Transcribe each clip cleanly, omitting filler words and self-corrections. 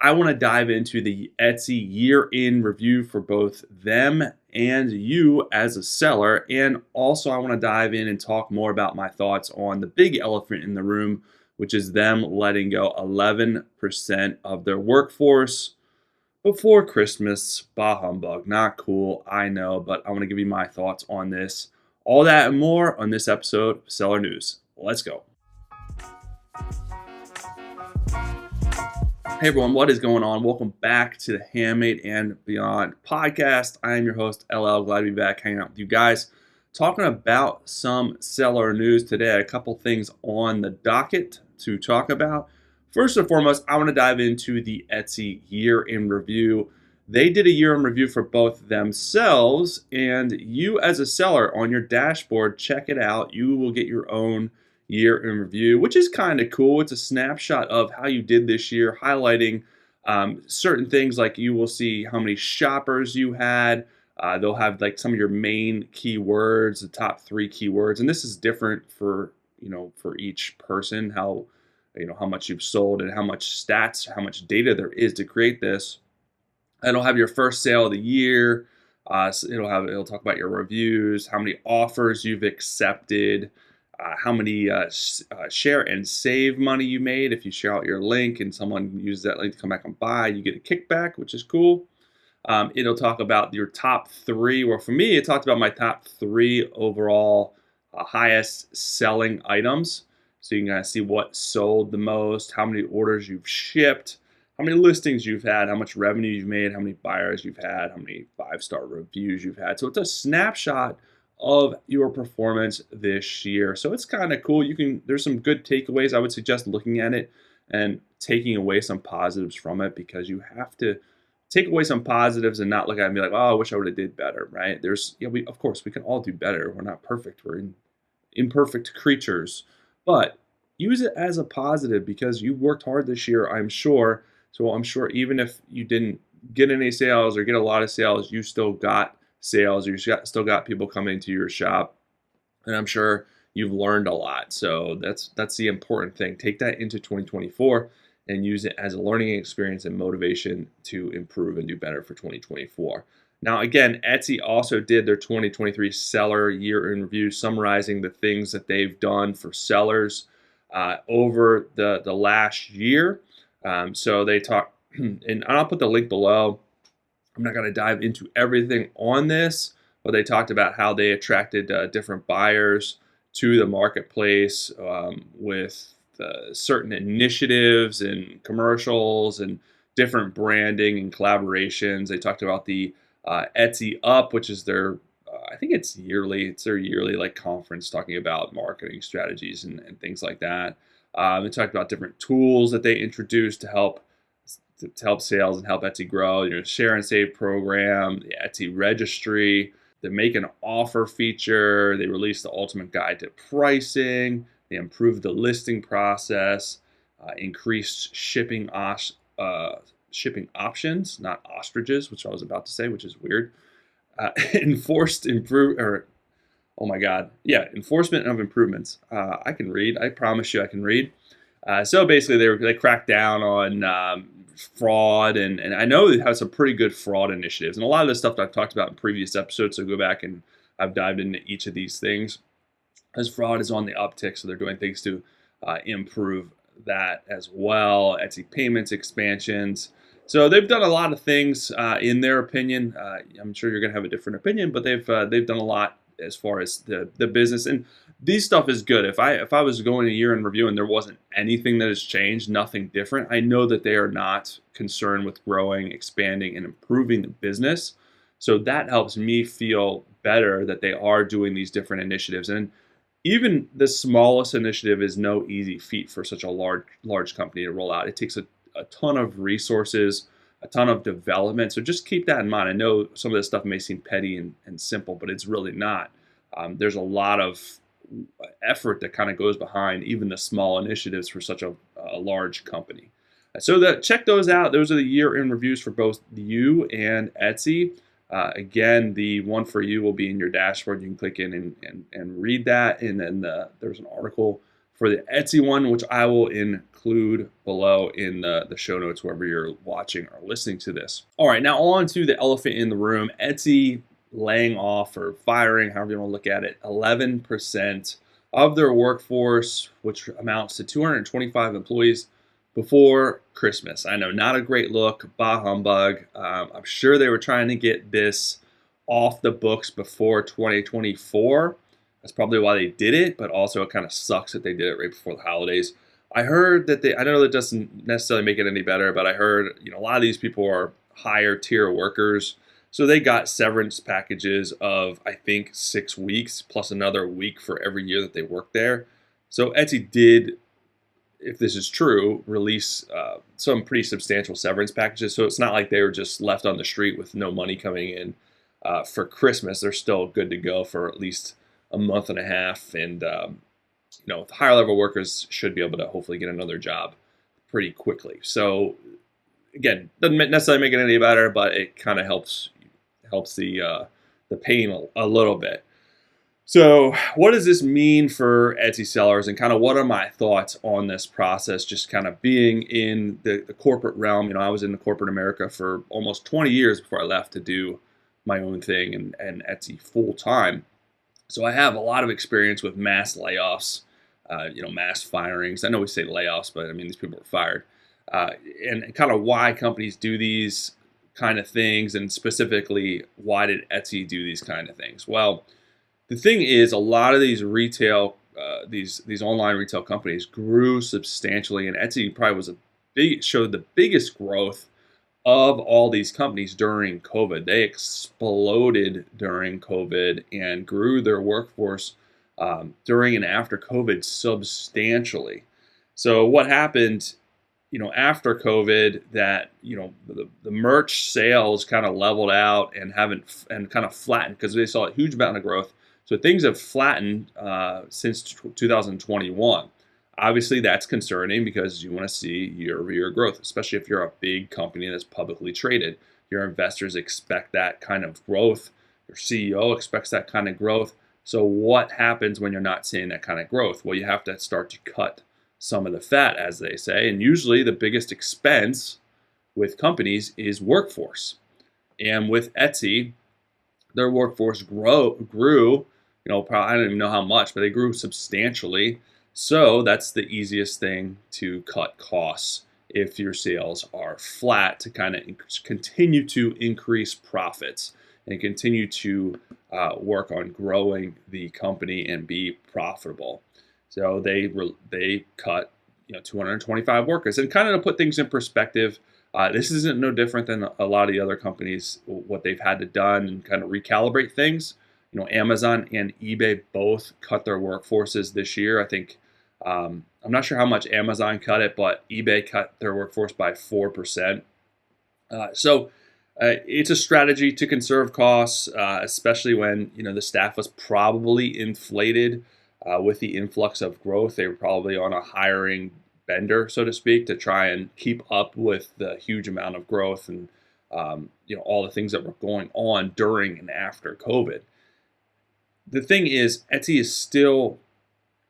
I want to dive into the Etsy year in review for both them and you as a seller. And also, I want to dive in and talk more about my thoughts on the big elephant in the room, which is them letting go 11% of their workforce before Christmas. Bah humbug. Not cool, I know, but I want to give you my thoughts on this. All that and more on this episode of Seller News. Let's go. Hey everyone, what is going on? Welcome back to the Handmade and Beyond podcast. I am your host, LL. Glad to be back hanging out with you guys. Talking about some seller news today. A couple things on the docket to talk about. First and foremost, I want to dive into the Etsy year in review. They did a year in review for both themselves and you as a seller on your dashboard. Check it out. You will get your own year in review, which is kind of cool. It's a snapshot of how you did this year, highlighting certain things like you will see how many shoppers you had. They'll have like some of your main keywords, the top 3 keywords, and this is different for for each person, how much you've sold and how much stats, how much data there is to create this. It'll have your first sale of the year. So it'll talk about your reviews, how many offers you've accepted, how many share and save money you made. If you share out your link and someone uses that link to come back and buy, you get a kickback, which is cool. It'll talk about your top 3. Well, for me, it talked about my top 3 overall highest selling items. So you can kind of see what sold the most, how many orders you've shipped, how many listings you've had, how much revenue you've made, how many buyers you've had, how many 5-star reviews you've had. So it's a snapshot of your performance this year. So it's kind of cool. There's some good takeaways. I would suggest looking at it and taking away some positives from it, because you have to take away some positives and not look at it and be like, oh, I wish I would have did better, right? Of course, we can all do better. We're not perfect. We're imperfect creatures, but use it as a positive because you worked hard this year, I'm sure. So I'm sure even if you didn't get any sales or get a lot of sales, you still got sales. Still got people coming to your shop, and I'm sure you've learned a lot. So that's the important thing. Take that into 2024 and use it as a learning experience and motivation to improve and do better for 2024. Now, again, Etsy also did their 2023 seller year in review, summarizing the things that they've done for sellers over the last year. So they talk, and I'll put the link below. I'm not going to dive into everything on this, but they talked about how they attracted different buyers to the marketplace with certain initiatives and commercials and different branding and collaborations. They talked about the Etsy Up, which is I think it's yearly. It's their yearly like conference talking about marketing strategies and things like that. They talked about different tools that they introduced to help sales and help Etsy grow. Share and save program, the Etsy registry, the make an offer feature. They released the ultimate guide to pricing. They improved the listing process, increased shipping options, not ostriches, which I was about to say, which is weird. Enforcement of improvements. I can read. I promise you I can read. So basically, they cracked down on fraud, and I know they have some pretty good fraud initiatives. And a lot of the stuff that I've talked about in previous episodes, so go back and I've dived into each of these things. As fraud is on the uptick, so they're doing things to improve that as well. Etsy payments expansions. So they've done a lot of things in their opinion. I'm sure you're going to have a different opinion, but they've done a lot as far as the business, and these stuff is good. If I was going a year in review and there wasn't anything that has changed, nothing different, I know that they are not concerned with growing, expanding, and improving the business. So that helps me feel better that they are doing these different initiatives. And even the smallest initiative is no easy feat for such a large company to roll out. It takes a ton of resources, a ton of development. So just keep that in mind. I know some of this stuff may seem petty and simple, but it's really not. There's a lot of effort that kind of goes behind even the small initiatives for such a large company. So check those out. Those are the year in reviews for both you and Etsy. Again, the one for you will be in your dashboard. You can click in and read that. And then there's an article for the Etsy one, which I will include below in the show notes wherever you're watching or listening to this. All right, now on to the elephant in the room. Etsy laying off or firing, however you want to look at it, 11% of their workforce, which amounts to 225 employees before Christmas. I know, not a great look, bah humbug. I'm sure they were trying to get this off the books before 2024. That's probably why they did it, but also it kind of sucks that they did it right before the holidays. I heard that I know that doesn't necessarily make it any better, but I heard, a lot of these people are higher tier workers. So they got severance packages of, I think, 6 weeks plus another week for every year that they worked there. So Etsy did, if this is true, release some pretty substantial severance packages. So it's not like they were just left on the street with no money coming in for Christmas. They're still good to go for at least a month and a half. And, higher level workers should be able to hopefully get another job pretty quickly. So again, doesn't necessarily make it any better, but it kind of helps the pain a little bit. So what does this mean for Etsy sellers, and kind of what are my thoughts on this process, just kind of being in the corporate realm? I was in the corporate America for almost 20 years before I left to do my own thing and Etsy full time. So I have a lot of experience with mass layoffs, mass firings. I know we say layoffs, but I mean, these people are fired. And kind of why companies do these kind of things, and specifically, why did Etsy do these kind of things? Well, the thing is, a lot of these retail, these online retail companies grew substantially, and Etsy probably showed the biggest growth of all these companies during COVID. They exploded during COVID and grew their workforce during and after COVID substantially. So what happened, after COVID, that the merch sales kind of leveled out and kind of flattened because they saw a huge amount of growth. So things have flattened since 2021. Obviously, that's concerning because you want to see year-over-year growth, especially if you're a big company that's publicly traded. Your investors expect that kind of growth. Your CEO expects that kind of growth. So what happens when you're not seeing that kind of growth? Well, you have to start to cut some of the fat, as they say. And usually the biggest expense with companies is workforce. And with Etsy, their workforce grew, probably, I don't even know how much, but they grew substantially. So that's the easiest thing to cut costs if your sales are flat, to kind of continue to increase profits and continue to work on growing the company and be profitable. So they cut 225 workers, and kind of to put things in perspective, this isn't no different than a lot of the other companies, what they've had to done and kind of recalibrate things. Amazon and eBay both cut their workforces this year. I think I'm not sure how much Amazon cut it, but eBay cut their workforce by 4%. So it's a strategy to conserve costs, especially when the staff was probably inflated with the influx of growth. They were probably on a hiring bender, so to speak, to try and keep up with the huge amount of growth and all the things that were going on during and after COVID. The thing is, Etsy is still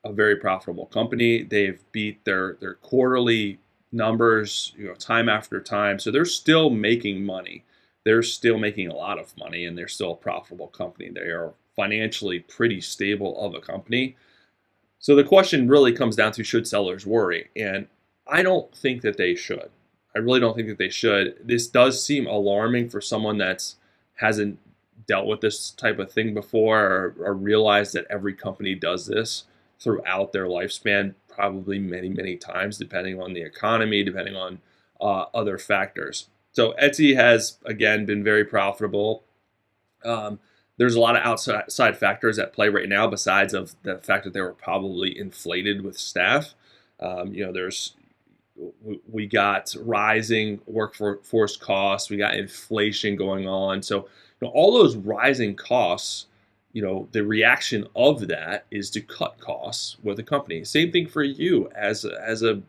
a very profitable company. They've beat their quarterly numbers, time after time. So they're still making money. They're still making a lot of money, and they're still a profitable company. They are financially pretty stable of a company. So the question really comes down to, should sellers worry? And I don't think that they should. I really don't think that they should. This does seem alarming for someone that's hasn't dealt with this type of thing before, or realized that every company does this throughout their lifespan, probably many, many times, depending on the economy, depending on other factors. So Etsy has, again, been very profitable. There's a lot of outside factors at play right now, besides of the fact that they were probably inflated with staff. We got rising workforce costs, we got inflation going on. So all those rising costs, the reaction of that is to cut costs with a company. Same thing for you as a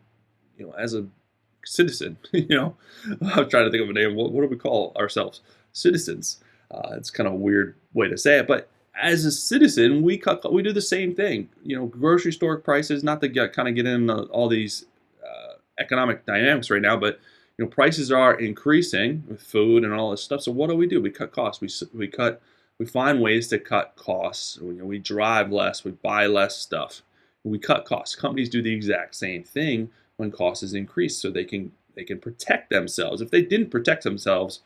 citizen. I'm trying to think of a name. What do we call ourselves? Citizens. It's kind of a weird way to say it, but as a citizen, we do the same thing. Grocery store prices, not to get into all these economic dynamics right now, but prices are increasing with food and all this stuff. So what do? We cut costs. We find ways to cut costs. We drive less, we buy less stuff. We cut costs. Companies do the exact same thing when costs is increased, so they can protect themselves. If they didn't protect themselves,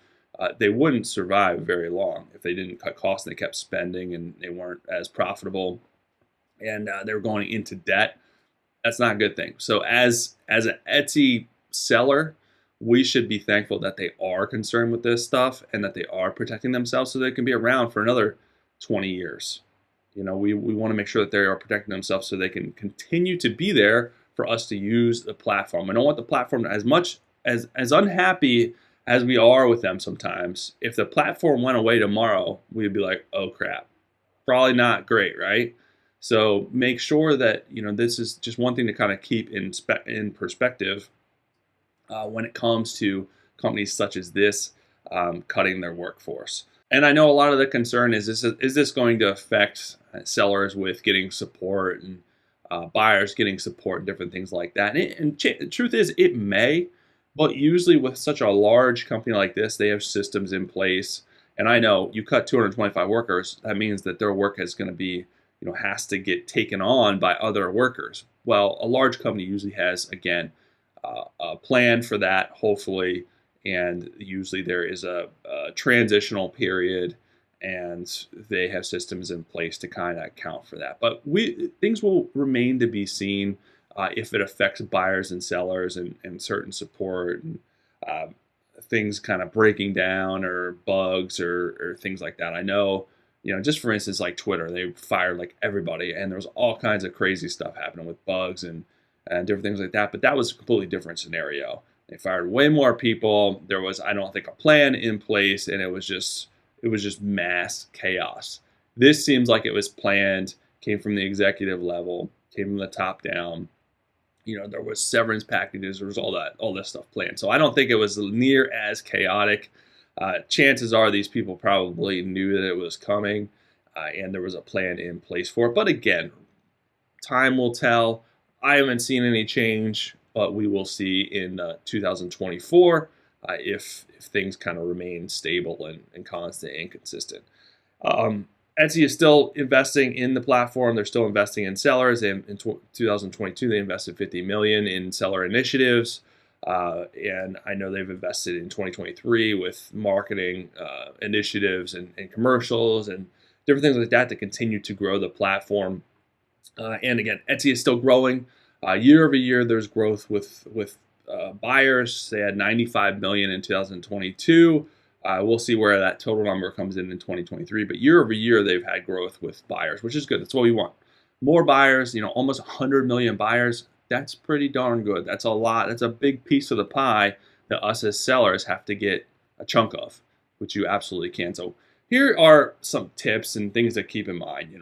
they wouldn't survive very long if they didn't cut costs and they kept spending and they weren't as profitable and they were going into debt. That's not a good thing. So as an Etsy seller, we should be thankful that they are concerned with this stuff and that they are protecting themselves so they can be around for another 20 years. We want to make sure that they are protecting themselves so they can continue to be there for us to use the platform. I don't want the platform, as much as unhappy as we are with them sometimes. If the platform went away tomorrow, we'd be like, oh crap, probably not great, right? So make sure that this is just one thing to kind of keep in perspective when it comes to companies such as this cutting their workforce. And I know a lot of the concern is this going to affect sellers with getting support and buyers getting support and different things like that. The truth is, it may, but usually with such a large company like this, they have systems in place. And I know you cut 225 workers, that means that their work is going to be, has to get taken on by other workers. Well, a large company usually has, again, a plan for that, hopefully, and usually there is a transitional period, and they have systems in place to kind of account for that. But things will remain to be seen if it affects buyers and sellers and certain support and things kind of breaking down or bugs or things like that. I know, just for instance, like Twitter, they fired like everybody, and there was all kinds of crazy stuff happening with bugs and different things like that. But that was a completely different scenario. They fired way more people. There was, I don't think, a plan in place, and it was just mass chaos. This seems like it was planned, came from the executive level, came from the top down. There was severance packages, there was all this stuff planned. So I don't think it was near as chaotic. Chances are these people probably knew that it was coming, and there was a plan in place for it. But again, time will tell. I haven't seen any change, but we will see in 2024 if things kind of remain stable and constant and consistent. Etsy is still investing in the platform. They're still investing in sellers. In 2022, they invested $50 million in seller initiatives. And I know they've invested in 2023 with marketing initiatives and commercials and different things like that to continue to grow the platform. And again, Etsy is still growing. Year over year, there's growth with buyers. They had 95 million in 2022. We'll see where that total number comes in 2023. But year over year, they've had growth with buyers, which is good. That's what we want. More buyers, almost 100 million buyers. That's pretty darn good. That's a lot. That's a big piece of the pie that us as sellers have to get a chunk of, which you absolutely can. So here are some tips and things to keep in mind.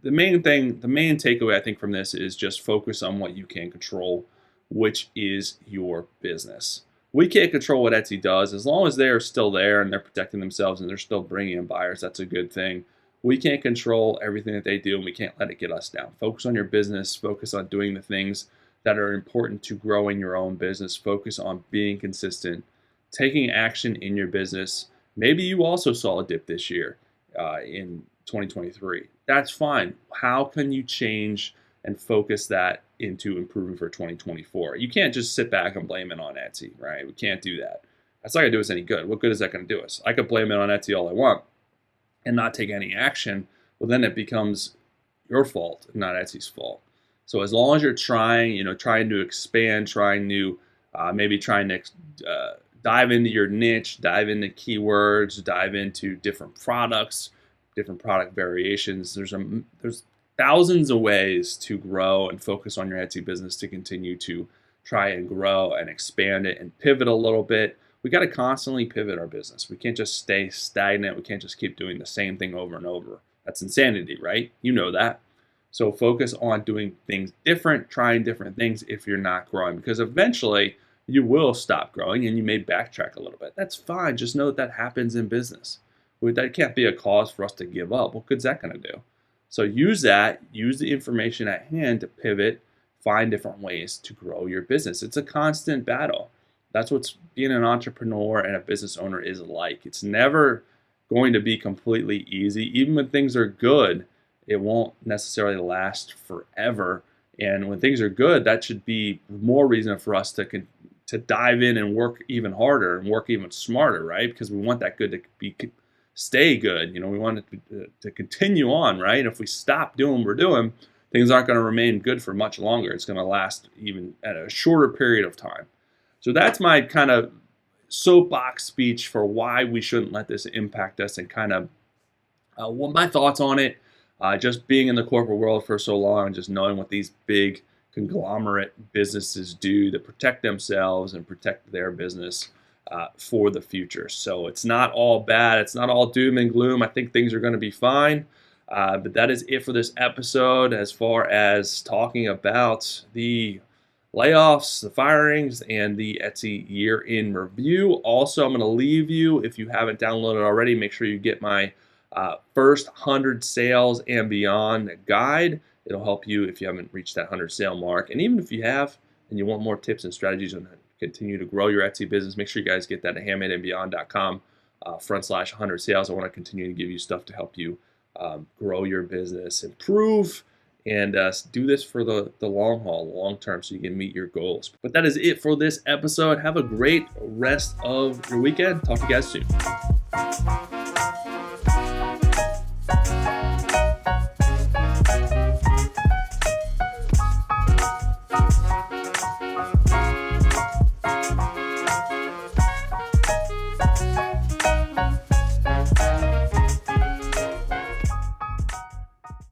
The main takeaway I think from this is just focus on what you can control, which is your business. We can't control what Etsy does. As long as they are still there and they're protecting themselves and they're still bringing in buyers, that's a good thing. We can't control everything that they do, and we can't let it get us down. Focus on your business. Focus on doing the things that are important to growing your own business. Focus on being consistent, taking action in your business. Maybe you also saw a dip this year in 2023. That's fine. How can you change and focus that into improving for 2024? You can't just sit back and blame it on Etsy, right? We can't do that. That's not going to do us any good. What good is that going to do us? I could blame it on Etsy all I want and not take any action. Well, then it becomes your fault, not Etsy's fault. So as long as you're trying to expand, trying to dive into your niche, dive into keywords, dive into different products, different product variations. There's thousands of ways to grow and focus on your Etsy business to continue to try and grow and expand it and pivot a little bit. We got to constantly pivot our business. We can't just stay stagnant. We can't just keep doing the same thing over and over. That's insanity, right? You know that. So focus on doing things different, trying different things if you're not growing, because eventually you will stop growing and you may backtrack a little bit. That's fine. Just know that happens in business. that can't be a cause for us to give up. What good's that going to do? So use that, use the information at hand to pivot, find different ways to grow your business. It's a constant battle. That's what being an entrepreneur and a business owner is like. It's never going to be completely easy. Even when things are good, it won't necessarily last forever. And when things are good, that should be more reason for us to dive in and work even harder and work even smarter, right? Because we want that good to stay good. We want it to continue on, right? If we stop doing what we're doing, things aren't going to remain good for much longer. It's going to last even at a shorter period of time. So that's my kind of soapbox speech for why we shouldn't let this impact us, and kind of what my thoughts on it. Just being in the corporate world for so long, just knowing what these big conglomerate businesses do to protect themselves and protect their business for the future. So it's not all bad. It's not all doom and gloom. I think things are going to be fine. But that is it for this episode as far as talking about the layoffs, the firings, and the Etsy year in review. Also, I'm going to leave you, if you haven't downloaded already, make sure you get my first 100 sales and beyond guide. It'll help you if you haven't reached that 100 sale mark. And even if you have and you want more tips and strategies on how to continue to grow your Etsy business, make sure you guys get that at handmadeandbeyond.com /100 sales. I want to continue to give you stuff to help you grow your business, improve, and do this for the long haul, the long term, so you can meet your goals. But that is it for this episode. Have a great rest of your weekend. Talk to you guys soon.